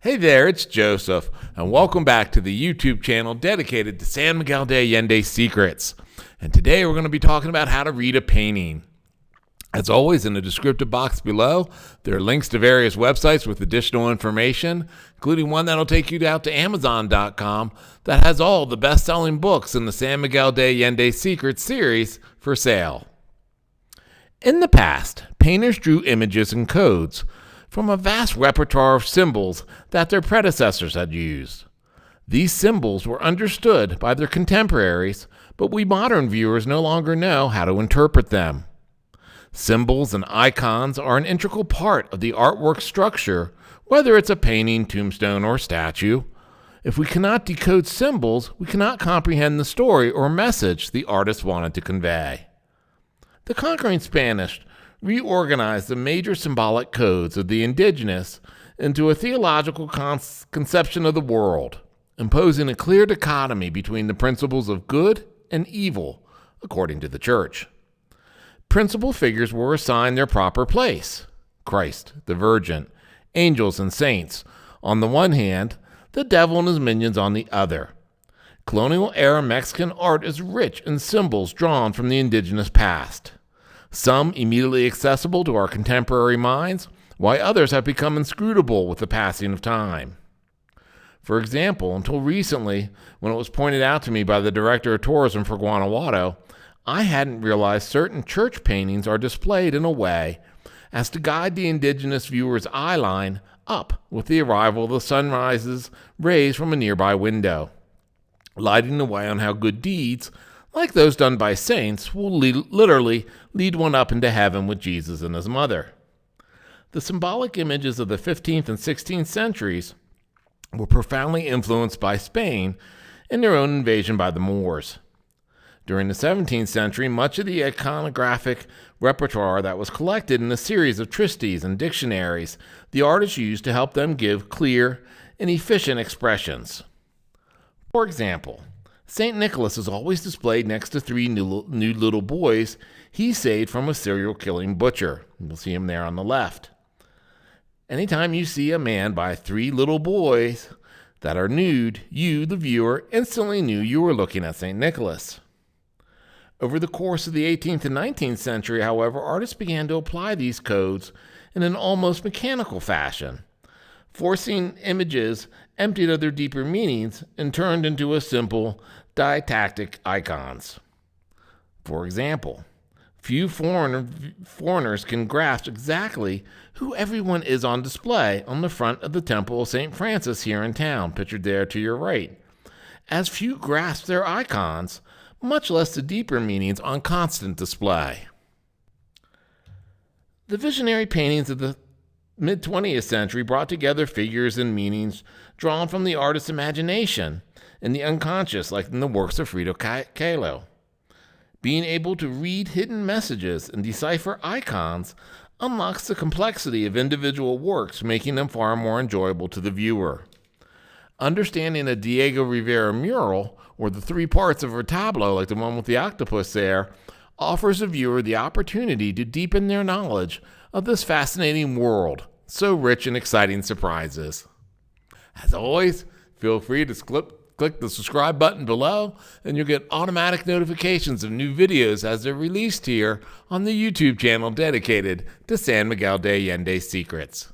Hey there, it's Joseph, and welcome back to the YouTube channel dedicated to San Miguel de Allende secrets. And today we're going to be talking about how to read a painting. As always, in the descriptive box below, there are links to various websites with additional information, including one that'll take you out to Amazon.com that has all the best-selling books in the San Miguel de Allende Secrets series for sale. In the past, painters drew images and codes from a vast repertoire of symbols that their predecessors had used. These symbols were understood by their contemporaries, but we modern viewers no longer know how to interpret them. Symbols and icons are an integral part of the artwork structure, whether it's a painting, tombstone, or statue. If we cannot decode symbols, we cannot comprehend the story or message the artist wanted to convey. The conquering Spanish reorganized the major symbolic codes of the indigenous into a theological conception of the world, imposing a clear dichotomy between the principles of good and evil, according to the Church. Principal figures were assigned their proper place: Christ, the Virgin, angels, and saints on the one hand, the devil and his minions on the other. Colonial-era Mexican art is rich in symbols drawn from the indigenous past, some immediately accessible to our contemporary minds, while others have become inscrutable with the passing of time. For example, until recently, when it was pointed out to me by the director of tourism for Guanajuato, I hadn't realized certain church paintings are displayed in a way as to guide the indigenous viewer's eye line up with the arrival of the sunrise's rays from a nearby window, lighting the way on how good deeds, like those done by saints, will literally lead one up into heaven with Jesus and his mother. The symbolic images of the 15th and 16th centuries were profoundly influenced by Spain in their own invasion by the Moors. During the 17th century, much of the iconographic repertoire that was collected in a series of tristes and dictionaries, the artists used to help them give clear and efficient expressions. For example, St. Nicholas is always displayed next to three nude little boys he saved from a serial-killing butcher. You'll see him there on the left. Anytime you see a man by three little boys that are nude, you, the viewer, instantly knew you were looking at St. Nicholas. Over the course of the 18th and 19th century, however, artists began to apply these codes in an almost mechanical fashion, forcing images emptied of their deeper meanings and turned into a simple didactic icons. For example, few foreigners can grasp exactly who everyone is on display on the front of the Temple of St. Francis here in town, pictured there to your right, as few grasp their icons, much less the deeper meanings on constant display. The visionary paintings of the mid-20th century brought together figures and meanings drawn from the artist's imagination and the unconscious, like in the works of Frida Kahlo. Being able to read hidden messages and decipher icons unlocks the complexity of individual works, making them far more enjoyable to the viewer. Understanding a Diego Rivera mural, or the three parts of a tableau like the one with the octopus there, offers a viewer the opportunity to deepen their knowledge of this fascinating world, so rich in exciting surprises. As always, feel free to click the subscribe button below, and you'll get automatic notifications of new videos as they're released here on the YouTube channel dedicated to San Miguel de Allende secrets.